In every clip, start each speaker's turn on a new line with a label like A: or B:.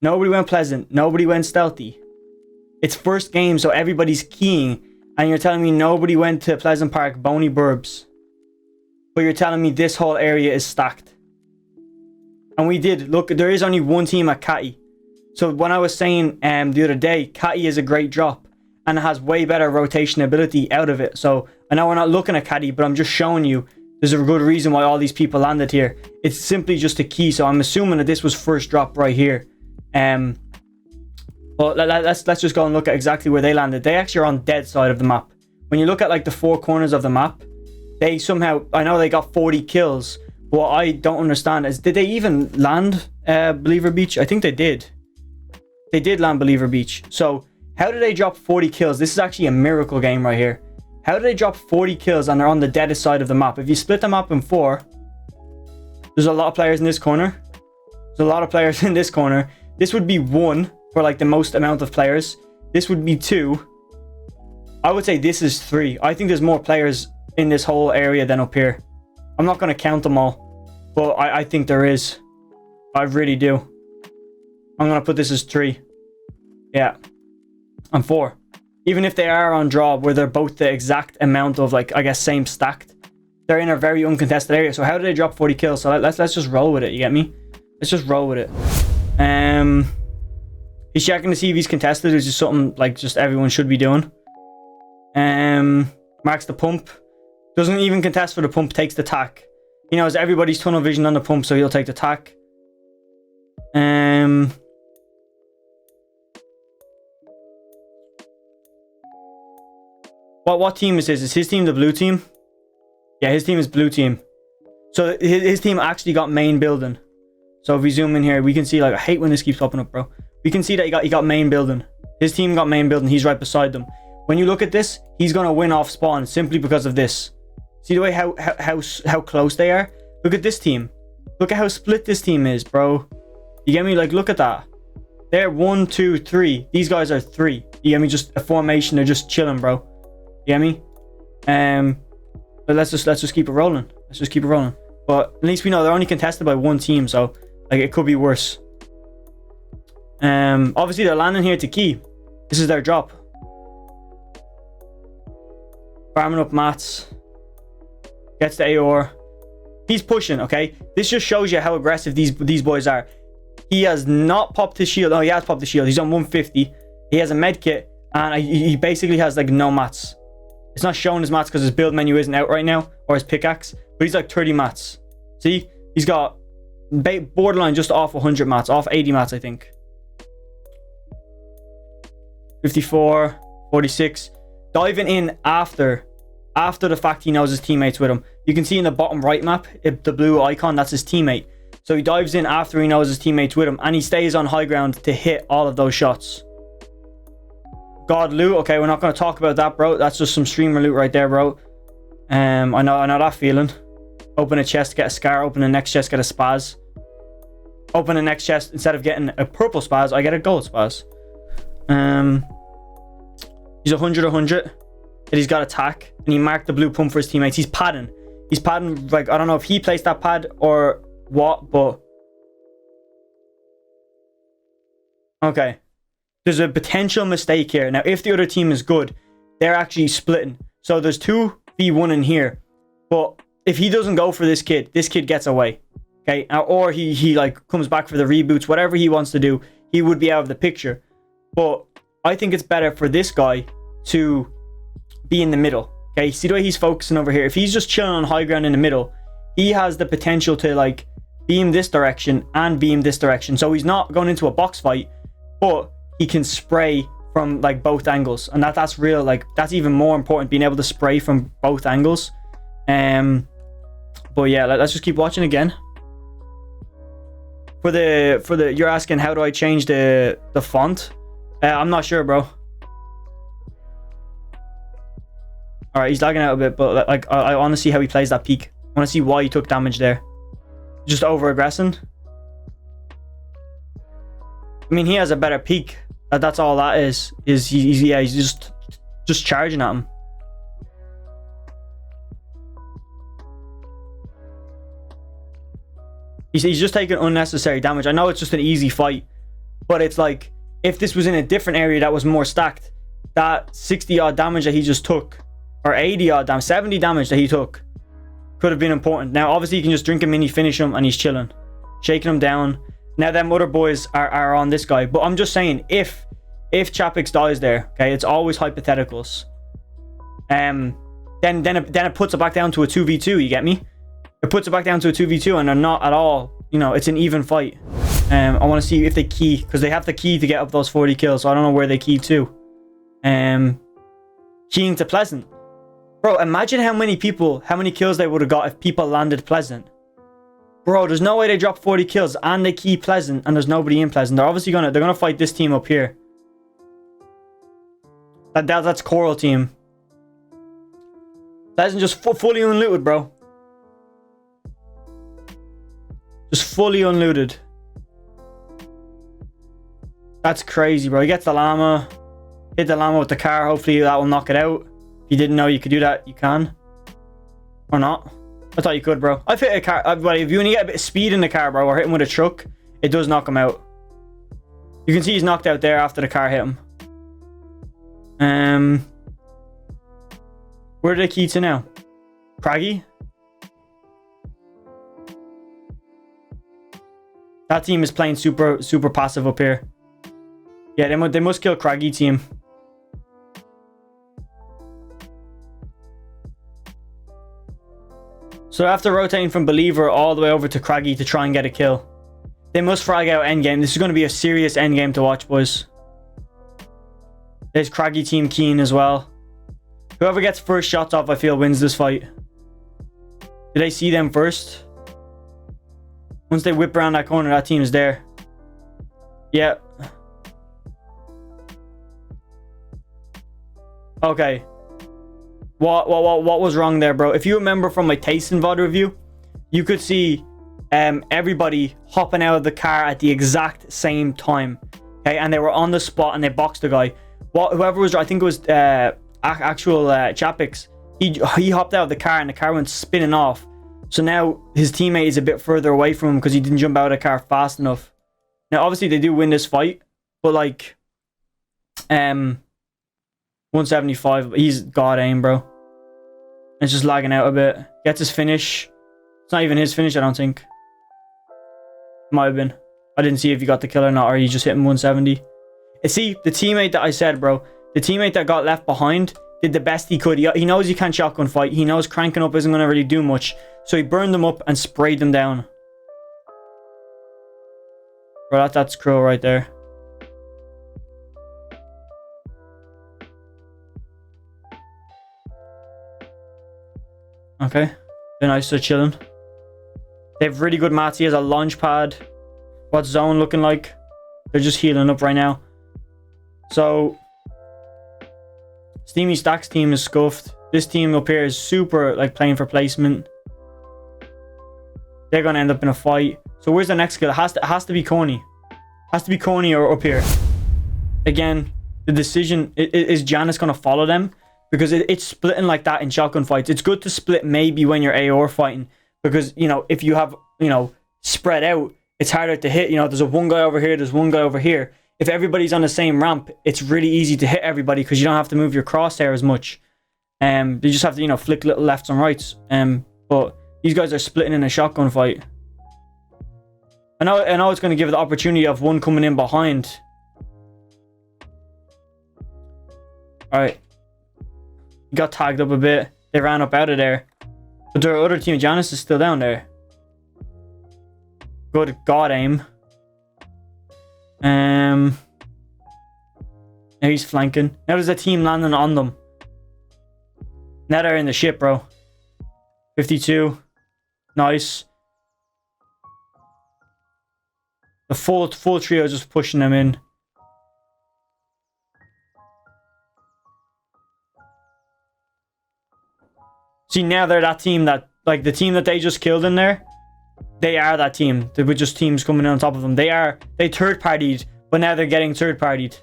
A: Nobody went pleasant. Nobody went stealthy. It's first game, so everybody's keying. And you're telling me nobody went to Pleasant Park, Boney Burbs. But you're telling me this whole area is stacked. And we did. Look, there is only one team at Catty. So when I was saying the other day, Catty is a great drop. And it has way better rotation ability out of it. So I know we're not looking at Catty, but I'm just showing you there's a good reason why all these people landed here. It's simply just a key. So I'm assuming that this was first drop right here. But let's just go and look at exactly where they landed. They actually are on dead side of the map. When you look at like the four corners of the map, they somehow, I know they got 40 kills. But what I don't understand is, did they even land Believer Beach? I think they did. They did land Believer Beach. So how did they drop 40 kills? This is actually a miracle game right here. How did they drop 40 kills and they're on the deadest side of the map? If you split the map in four, there's a lot of players in this corner. There's a lot of players in this corner. This would be one for like the most amount of players. This would be two. I would say this is three. I think there's more players in this whole area than up here. I'm not going to count them all, but I think there is. I really do. I'm going to put this as three. Yeah. And four. Even if they are on draw, where they're both the exact amount of, like, I guess, same stacked, they're in a very uncontested area. So how did they drop 40 kills? So let's just roll with it. You get me? Let's just roll with it. He's checking to see if he's contested, which is something like just everyone should be doing. Marks the pump. Doesn't even contest for the pump, takes the tack. He knows everybody's tunnel vision on the pump, so he'll take the tack. What team is his? Is his team the blue team? Yeah, his team is blue team. So his team actually got main building. So if we zoom in here, we can see, like, I hate when this keeps popping up, bro. We can see that he got main building. His team got main building. He's right beside them. When you look at this, he's gonna win off spawn simply because of this. See the way how close they are? Look at this team. Look at how split this team is, bro. You get me? Like, look at that. They're 1, 2, 3. These guys are 3. You get me? Just a formation. They're just chilling, bro. You get me? But let's just keep it rolling. Let's just keep it rolling. But at least we know they're only contested by one team, so like it could be worse. Obviously they're landing here to key. This is their drop. Farming up mats. Gets the AOR. He's pushing, okay? This just shows you how aggressive these boys are. He has not popped his shield. Oh, he has popped the shield. He's on 150. He has a med kit, and he basically has like no mats. It's not showing his mats because his build menu isn't out right now, or his pickaxe, but he's like 30 mats. See? He's got borderline just off 100 mats, off 80 mats, I think. 54, 46. Diving in after the fact he knows his teammates with him. You can see in the bottom right map, the blue icon, that's his teammate. So he dives in after he knows his teammates with him, and he stays on high ground to hit all of those shots. God loot. Okay, we're not going to talk about that, bro. That's just some streamer loot right there, bro. I know that feeling. Open a chest, get a scar. Open the next chest, get a spaz. Open the next chest, instead of getting a purple spaz, I get a gold spaz. He's 100. And he's got attack, and he marked the blue pump for his teammates. He's padding. He's padding, like, I don't know if he placed that pad or what, but okay. There's a potential mistake here. Now, if the other team is good, they're actually splitting. So there's 2v1 in here. But if he doesn't go for this kid gets away. Okay? Or he like comes back for the reboots, whatever he wants to do, he would be out of the picture. But I think it's better for this guy to be in the middle. Okay? See the way he's focusing over here? If he's just chilling on high ground in the middle, he has the potential to like beam this direction and beam this direction. So he's not going into a box fight, but he can spray from like both angles, and that's real. Like, that's even more important, being able to spray from both angles. But yeah, let's just keep watching again. For the you're asking how do I change the font? I'm not sure, bro. All right, he's lagging out a bit, but like I want to see how he plays that peak. I want to see why he took damage there. Just over aggressing. I mean, he has a better peak. That's all that is. He's just charging at him. He's just taking unnecessary damage. I know it's just an easy fight, But it's like, if this was in a different area that was more stacked, that 60 odd damage that he just took, or 80 odd damage, 70 damage that he took, could have been important. Now, obviously, you can just drink a mini, finish him, and he's chilling. Shaking him down. Now, them other boys are on this guy. But I'm just saying, if Chapix dies there, okay, it's always hypotheticals. Then it puts it back down to a 2v2, you get me? It puts it back down to a 2v2, and they're not at all, you know, it's an even fight. I want to see if they key, because they have the key to get up those 40 kills, so I don't know where they key to. Keying to Pleasant. Bro, imagine how many kills they would have got if people landed Pleasant. Bro, there's no way they drop 40 kills and they key Pleasant and there's nobody in Pleasant. They're obviously gonna fight this team up here. That's Coral team. Pleasant just fully unlooted, bro. Just fully unlooted. That's crazy, bro. He gets the llama. Hit the llama with the car. Hopefully that will knock it out. If you didn't know you could do that, you can. Or not. I thought you could, bro. I've hit a car. But if you only get a bit of speed in the car, bro, or hit him with a truck, it does knock him out. You can see he's knocked out there after the car hit him. Where did they key to now? Craggy? That team is playing super passive up here. Yeah, they must kill Craggy team. So after rotating from Believer all the way over to Craggy to try and get a kill, they must frag out endgame. This is going to be a serious endgame to watch, boys. There's Craggy team keen as well. Whoever gets first shots off, I feel, wins this fight. Did they see them first? Once they whip around that corner, that team is there. Yeah. Okay. What was wrong there, bro? If you remember from my Tayson VOD review, you could see everybody hopping out of the car at the exact same time. Okay, and they were on the spot and they boxed the guy. Whoever was, I think it was actual Chapix. He hopped out of the car and the car went spinning off. So now his teammate is a bit further away from him because he didn't jump out of the car fast enough. Now, obviously, they do win this fight, but like, 175. He's god aim, bro. It's just lagging out a bit. Gets his finish. It's not even his finish, I don't think. Might have been. I didn't see if he got the kill or not, or he just hit him 170. And see, the teammate that I said, bro, the teammate that got left behind did the best he could. He knows he can't shotgun fight. He knows cranking up isn't going to really do much. So he burned them up and sprayed them down. Bro, that's cruel right there. Okay. They're nice, they're chilling. They have really good mats. He has a launch pad. What's zone looking like? They're just healing up right now. So Steamy Stacks team is scuffed. This team up here is super like playing for placement. They're gonna end up in a fight. So where's the next kill? It has to be Corny. Has to be Corny or up here. Again, the decision is Janice gonna follow them? Because it's splitting like that in shotgun fights. It's good to split maybe when you're AOR fighting. Because, you know, if you have, you know, spread out, it's harder to hit. You know, there's one guy over here, there's one guy over here. If everybody's on the same ramp, it's really easy to hit everybody because you don't have to move your crosshair as much. You just have to, you know, flick little lefts and rights. But these guys are splitting in a shotgun fight. I know it's going to give the opportunity of one coming in behind. Alright. He got tagged up a bit. They ran up out of there. But their other team, Janice, is still down there. Good god aim. Now he's flanking. Now there's a team landing on them. Now they're in the ship, bro. 52. Nice. The full trio is just pushing them in. See, now they're that team that, like, the team that they just killed in there, they are that team. They were just teams coming in on top of them. They third-partied, but now they're getting third-partied.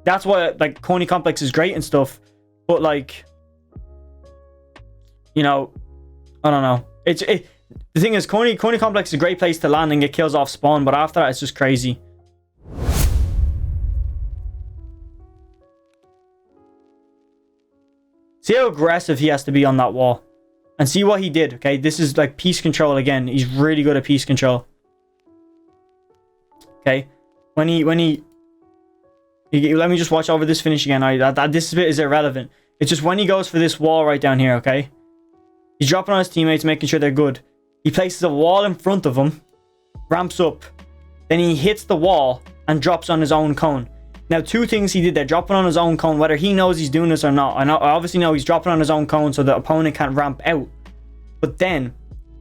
A: That's why, like, Corny Complex is great and stuff, but, like, you know, I don't know. The thing is, Corny Complex is a great place to land and get kills off spawn, but after that, it's just crazy. See how aggressive he has to be on that wall. And see what he did, okay? This is like piece control again. He's really good at piece control. Okay? When he let me just watch over this finish again. This bit is irrelevant. It's just when he goes for this wall right down here, okay? He's dropping on his teammates, making sure they're good. He places a wall in front of him, ramps up, then he hits the wall and drops on his own cone. Now, two things he did there. Dropping on his own cone, whether he knows he's doing this or not. I obviously know he's dropping on his own cone so the opponent can't ramp out. But then,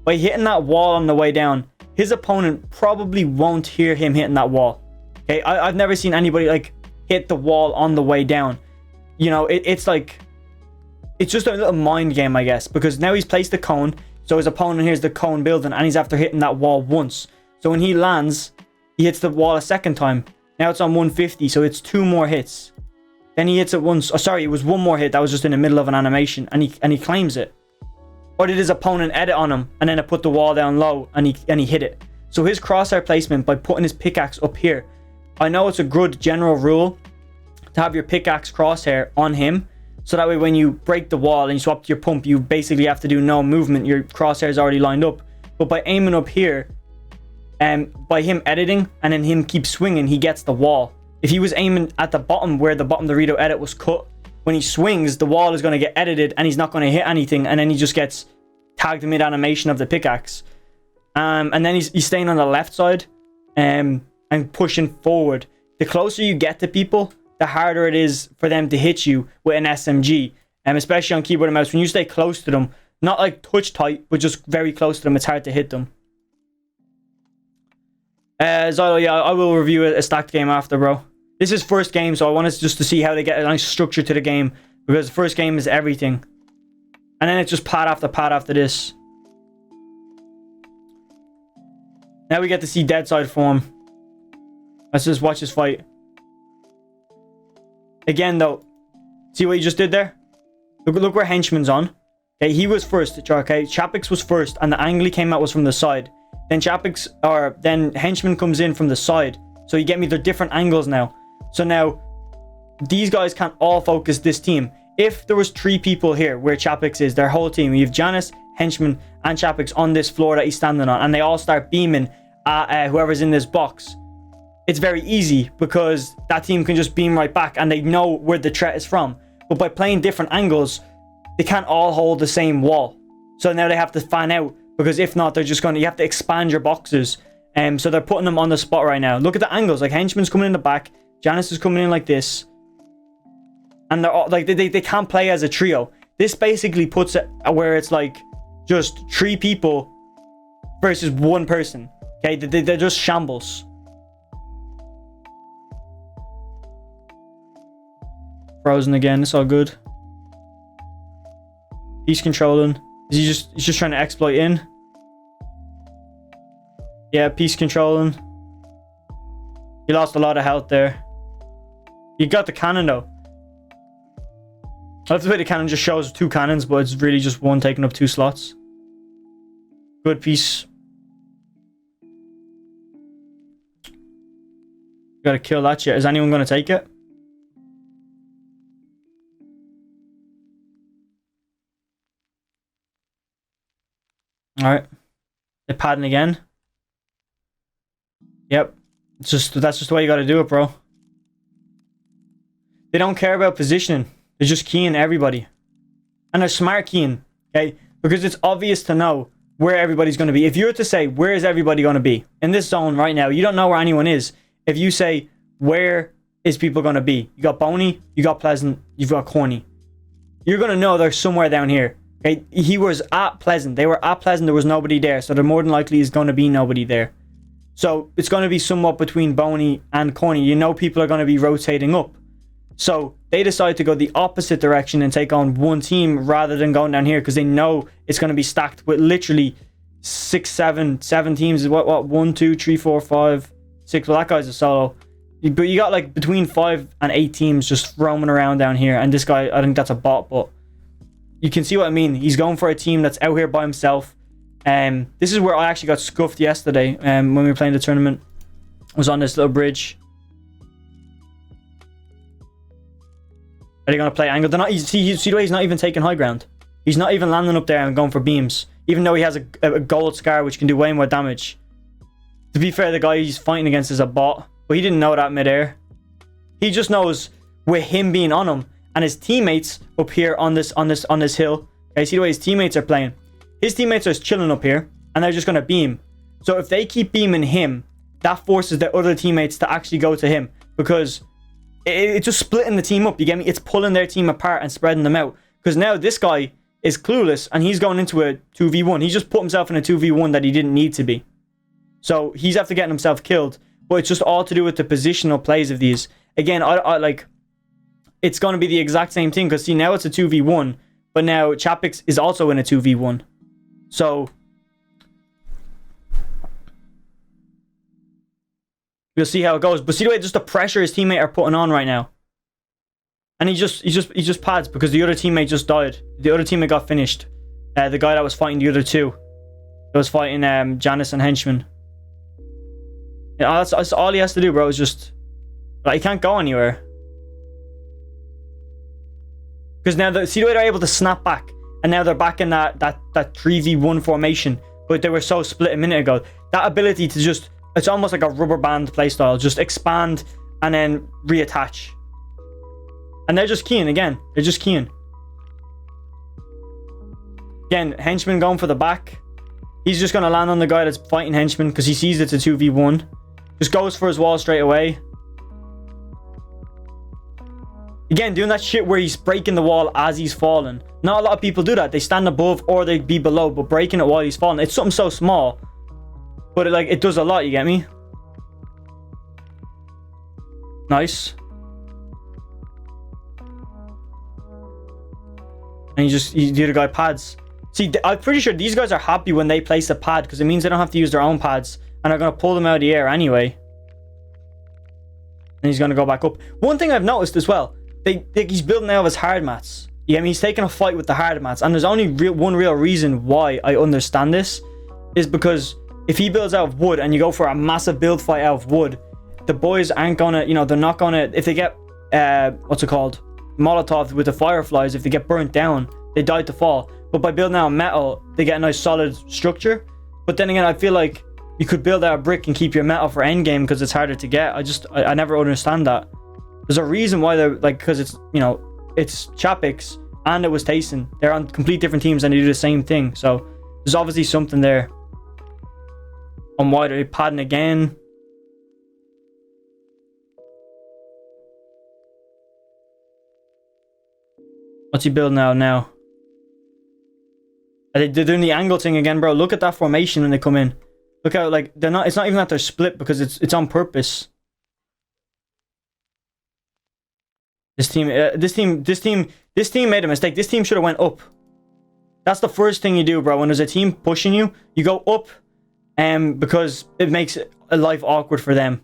A: by hitting that wall on the way down, his opponent probably won't hear him hitting that wall. Okay, I've never seen anybody like hit the wall on the way down. You know, it's like, it's just a little mind game, I guess, because now he's placed the cone, so his opponent hears the cone building, and he's after hitting that wall once. So when he lands, he hits the wall a second time. Now it's on 150, so it's 2 more hits. Then he hits it once. Oh, sorry, it was 1 more hit. That was just in the middle of an animation, and he claims it. Or did his opponent edit on him, and then it put the wall down low, and he hit it. So his crosshair placement by putting his pickaxe up here. I know it's a good general rule to have your pickaxe crosshair on him, so that way when you break the wall and you swap to your pump, you basically have to do no movement. Your crosshair is already lined up. But by aiming up here, by him editing and then him keep swinging, he gets the wall. If he was aiming at the bottom where the bottom Dorito edit was cut, when he swings, the wall is going to get edited and he's not going to hit anything, and then he just gets tagged mid animation of the pickaxe. And then he's staying on the left side and pushing forward. The closer you get to people, the harder it is for them to hit you with an SMG, especially on keyboard and mouse. When you stay close to them, not like touch tight, but just very close to them, it's hard to hit them. Zylo, yeah, I will review a stacked game after, bro. This is first game, so I wanted just to see how they get a nice structure to the game, because the first game is everything. And then it's just pad after this. Now we get to see dead side form. Let's just watch this fight. Again, though, see what he just did there? Look where Henchman's on. Okay, he was first. Okay, Chapix was first, and the angle he came out was from the side. Then then Henchman comes in from the side. So you get me, they're different angles now. So now, these guys can't all focus this team. If there was 3 people here where Chapix is, their whole team, you have Janice, Henchman, and Chapix on this floor that he's standing on, and they all start beaming at whoever's in this box. It's very easy, because that team can just beam right back, and they know where the threat is from. But by playing different angles, they can't all hold the same wall. So now they have to fan out, because if not, they're just you have to expand your boxes. So they're putting them on the spot right now. Look at the angles. Like, Henchman's coming in the back, Janice is coming in like this, and they're all like, they can't play as a trio. This basically puts it where it's like just 3 people versus 1 person. Okay, they're just shambles. Frozen again. It's all good. He's controlling. He's just trying to exploit in. Yeah, piece controlling. He lost a lot of health there. He got the cannon though. I love the way the cannon just shows 2 cannons, but it's really just 1 taking up 2 slots. Good piece. Gotta kill that shit. Is anyone gonna take it? Alright. They're padding again. Yep. That's just the way you gotta do it, bro. They don't care about positioning. They're just keying everybody. And they're smart keying, okay? Because it's obvious to know where everybody's gonna be. If you were to say, where is everybody gonna be? In this zone right now, you don't know where anyone is. If you say, where is people gonna be? You got Boney, you got Pleasant, you've got Corny. You're gonna know they're somewhere down here. Okay, he was at Pleasant. They were at Pleasant. There was nobody there. So there more than likely is going to be nobody there. So it's going to be somewhat between Boney and Corny. You know people are going to be rotating up. So they decide to go the opposite direction and take on 1 team rather than going down here, because they know it's going to be stacked with literally 7 teams. What? 1, 2, 3, 4, 5, 6. Well, that guy's a solo. But you got like between 5 and 8 teams just roaming around down here. And this guy, I think that's a bot, but you can see what I mean. He's going for a team that's out here by himself. This is where I actually got scuffed yesterday when we were playing the tournament. I was on this little bridge. Are they going to play angle? They're not. See the way he's not even taking high ground. He's not even landing up there and going for beams. Even though he has a gold scar, which can do way more damage. To be fair, the guy he's fighting against is a bot. But he didn't know that midair. He just knows with him being on him. And his teammates up here on this hill. Okay, see the way his teammates are playing. His teammates are chilling up here. And they're just going to beam. So if they keep beaming him, that forces the other teammates to actually go to him. Because it's just splitting the team up. You get me? It's pulling their team apart and spreading them out. Because now this guy is clueless. And he's going into a 2v1. He just put himself in a 2v1 that he didn't need to be. So he's after getting himself killed. But it's just all to do with the positional plays of these. Again, I like... It's going to be the exact same thing. Because see, now it's a 2v1. But now Chapix is also in a 2v1. So... We'll see how it goes. But see the way just the pressure his teammate are putting on right now. And he just pads because the other teammate just died. The other teammate got finished. The guy that was fighting the other two. That was fighting Janice and Henchman. Yeah, that's all he has to do, bro. Is just... Like, he can't go anywhere. Because now, see the way they're able to snap back. And now they're back in that 3v1 formation. But they were so split a minute ago. That ability to just... It's almost like a rubber band playstyle. Just expand and then reattach. And they're just keying again. They're just keying. Again, Henchman going for the back. He's just going to land on the guy that's fighting Henchman because he sees it's a 2v1. Just goes for his wall straight away. Again, doing that shit where he's breaking the wall as he's falling. Not a lot of people do that. They stand above or they be below, but breaking it while he's falling. It's something so small. But it does a lot, you get me? Nice. And the other guy pads. See, I'm pretty sure these guys are happy when they place a pad because it means they don't have to use their own pads. And they're going to pull them out of the air anyway. And he's going to go back up. One thing I've noticed as well. He's building now of his hard mats. You get me? He's taking a fight with the hard mats. And there's only one real reason why I understand this. Is because if he builds out of wood and you go for a massive build fight out of wood, the boys aren't gonna, they're not gonna, if they get, what's it called? Molotov with the fireflies, if they get burnt down, they die to fall. But by building out of metal, they get a nice solid structure. But then again, I feel like you could build out a brick and keep your metal for endgame because it's harder to get. I never understand that. There's a reason why they're like, because it's, it's Chapix and it was Tayson. They're on complete different teams and they do the same thing. So there's obviously something there. On why they're padding again. What's he building now? They're doing the angle thing again, bro. Look at that formation when they come in. Look how like they're not. It's not even that they're split because it's on purpose. This team made a mistake. This team should have went up. That's the first thing you do, bro. When there's a team pushing you, you go up. Because it makes life awkward for them.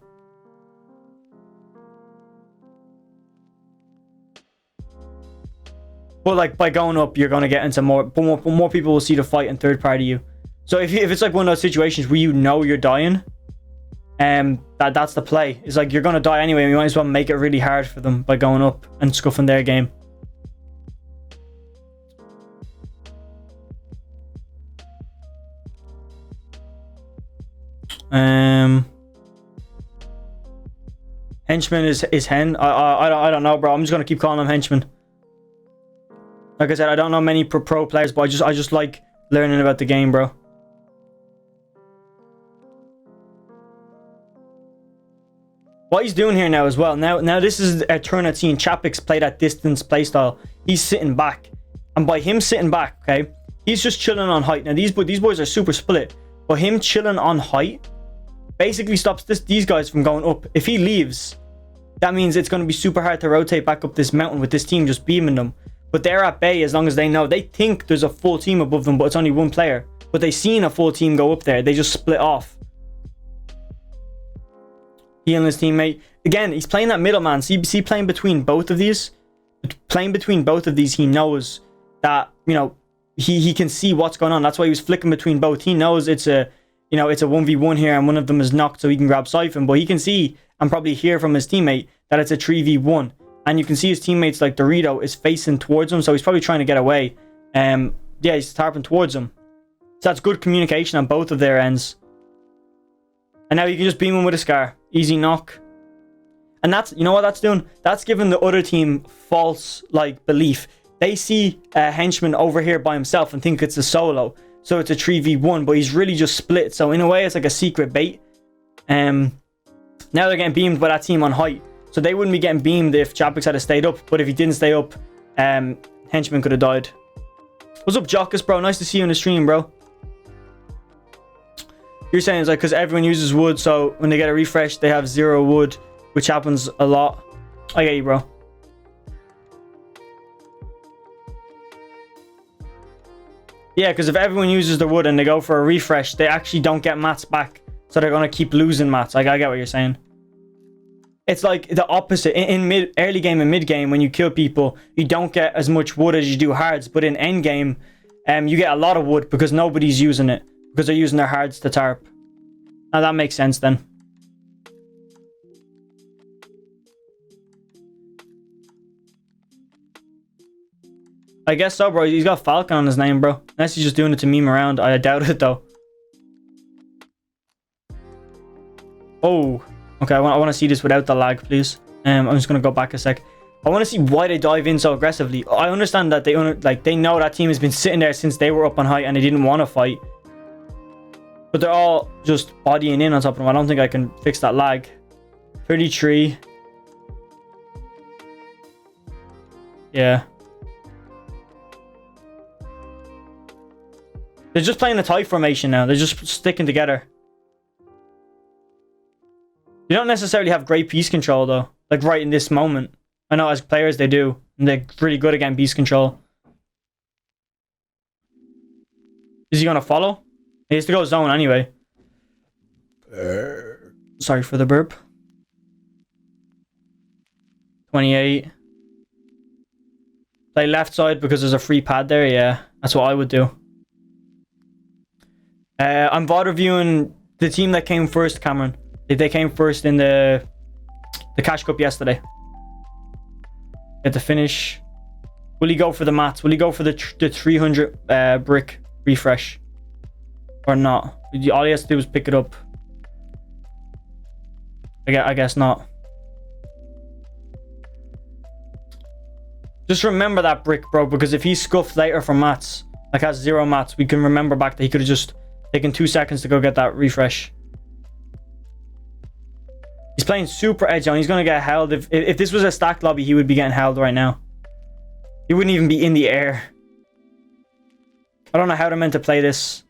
A: But like by going up, you're gonna get into more people will see the fight and third party you. So if it's like one of those situations where you're dying, that's the play. It's like you're gonna die anyway, and you might as well make it really hard for them by going up and scuffing their game. Henchman is Hen. I don't know, bro. I'm just gonna keep calling him Henchman. Like I said, I don't know many pro players, but I just like learning about the game, bro. What he's doing here now as well. Now this is a turn at seeing Chapix play that distance playstyle. He's sitting back, and by him sitting back, okay, he's just chilling on height. Now these boys are super split, but him chilling on height basically stops these guys from going up. If he leaves, that means it's going to be super hard to rotate back up this mountain with this team just beaming them. But they're at bay as long as they know. They think there's a full team above them, but it's only one player. But they seen a full team go up there. They just split off. He and his teammate. Again, he's playing that middleman. See playing between both of these? Playing between both of these, he knows that, he can see what's going on. That's why he was flicking between both. He knows it's a 1v1 here and one of them is knocked so he can grab Siphon. But he can see and probably hear from his teammate that it's a 3v1. And you can see his teammates, like Dorito, is facing towards him. So he's probably trying to get away. Yeah, he's tarping towards him. So that's good communication on both of their ends. And now you can just beam him with a Scar. Easy knock. And that's, you know what that's doing? That's giving the other team false, like, belief. They see a henchman over here by himself and think it's a solo. So it's a 3v1, but he's really just split. So in a way, it's like a secret bait. Now they're getting beamed by that team on height. So they wouldn't be getting beamed if Chapix had stayed up. But if he didn't stay up, henchman could have died. What's up, Jockus, bro? Nice to see you in the stream, bro. You're saying it's like because everyone uses wood, so when they get a refresh, they have 0 wood, which happens a lot. I get you, bro. Yeah, because if everyone uses the wood and they go for a refresh, they actually don't get mats back. So they're going to keep losing mats. Like, I get what you're saying. It's like the opposite. In early game and mid game, when you kill people, you don't get as much wood as you do hards. But in end game, you get a lot of wood because nobody's using it. Because they're using their hards to tarp. Now that makes sense then. I guess so, bro. He's got Falcon on his name, bro. Unless he's just doing it to meme around. I doubt it, though. Oh. Okay, I want to see this without the lag, please. I'm just going to go back a sec. I want to see why they dive in so aggressively. I understand that they know that team has been sitting there since they were up on height and they didn't want to fight. But they're all just bodying in on top of them. I don't think I can fix that lag. 33. Yeah. They're just playing the tight formation now. They're just sticking together. You don't necessarily have great piece control, though. Like, right in this moment. I know as players they do. And they're really good at getting piece control. Is he going to follow? He has to go zone anyway. Sorry for the burp. 28. Play left side because there's a free pad there. Yeah, that's what I would do. I'm VOD reviewing the team that came first, Cameron. They came first in the Cash Cup yesterday. Get the finish. Will he go for the mats? Will he go for the 300 brick refresh? Or not? All he has to do is pick it up. I guess not. Just remember that brick, bro, because if he's scuffed later for mats, like has 0 mats, we can remember back that he could have just taken 2 seconds to go get that refresh. He's playing super edge on. He's going to get held. If this was a stacked lobby, he would be getting held right now. He wouldn't even be in the air. I don't know how they're meant to play this.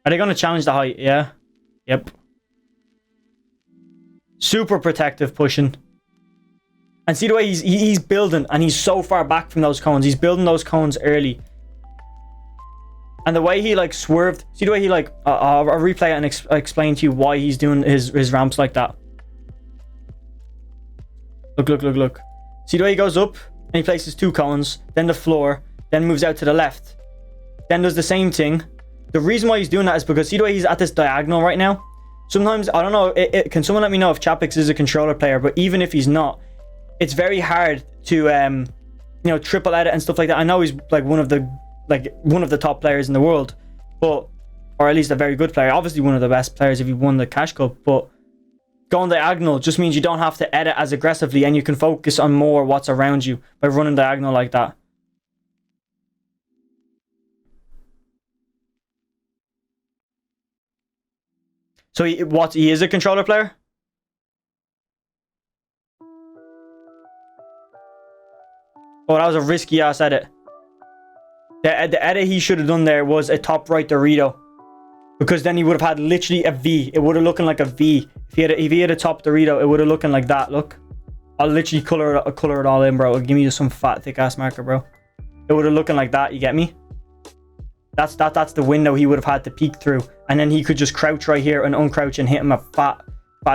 A: Are they going to challenge the height? Yeah. Yep. Super protective pushing. And see the way he's building, and he's so far back from those cones. He's building those cones early. And the way he like swerved. See the way he like I'll replay it and explain to you why he's doing his ramps like that. Look. See the way he goes up and he places 2 cones, then the floor, then moves out to the left, then does the same thing. The reason why he's doing that is because see the way he's at this diagonal right now. Sometimes I don't know. Can someone let me know if Chapix is a controller player? But even if he's not, it's very hard to you know, triple edit and stuff like that. I know he's like one of the top players in the world, but or at least a very good player. Obviously one of the best players if you won the Cash Cup. But going diagonal just means you don't have to edit as aggressively, and you can focus on more what's around you by running diagonal like that. So he is a controller player? Oh, that was a risky ass edit. The edit he should have done there was a top right Dorito. Because then he would have had literally a V. It would have looking like a V. If he had a top Dorito, it would have looking like that. Look. I'll literally color it all in, bro. Give me just some fat, thick ass marker, bro. It would have looking like that, you get me? That's the window he would have had to peek through. And then he could just crouch right here and uncrouch and hit him a fat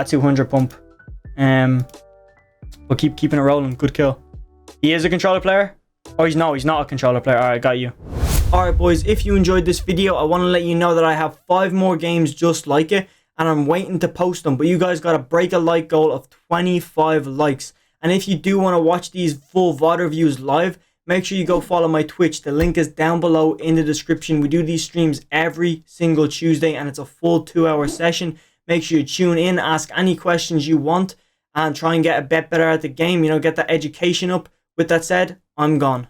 A: 200 pump. But keeping it rolling. Good kill. He is a controller player? Oh, he's not a controller player. Alright, got you. Alright, boys, if you enjoyed this video, I want to let you know that I have 5 more games just like it. and I'm waiting to post them. But you guys got to break a like goal of 25 likes. And if you do want to watch these full VOD reviews live, make sure you go follow my Twitch. The link is down below in the description. We do these streams every single Tuesday, and it's a full 2-hour session. Make sure you tune in, ask any questions you want, and try and get a bit better at the game. You know, get that education up. With that said, I'm gone.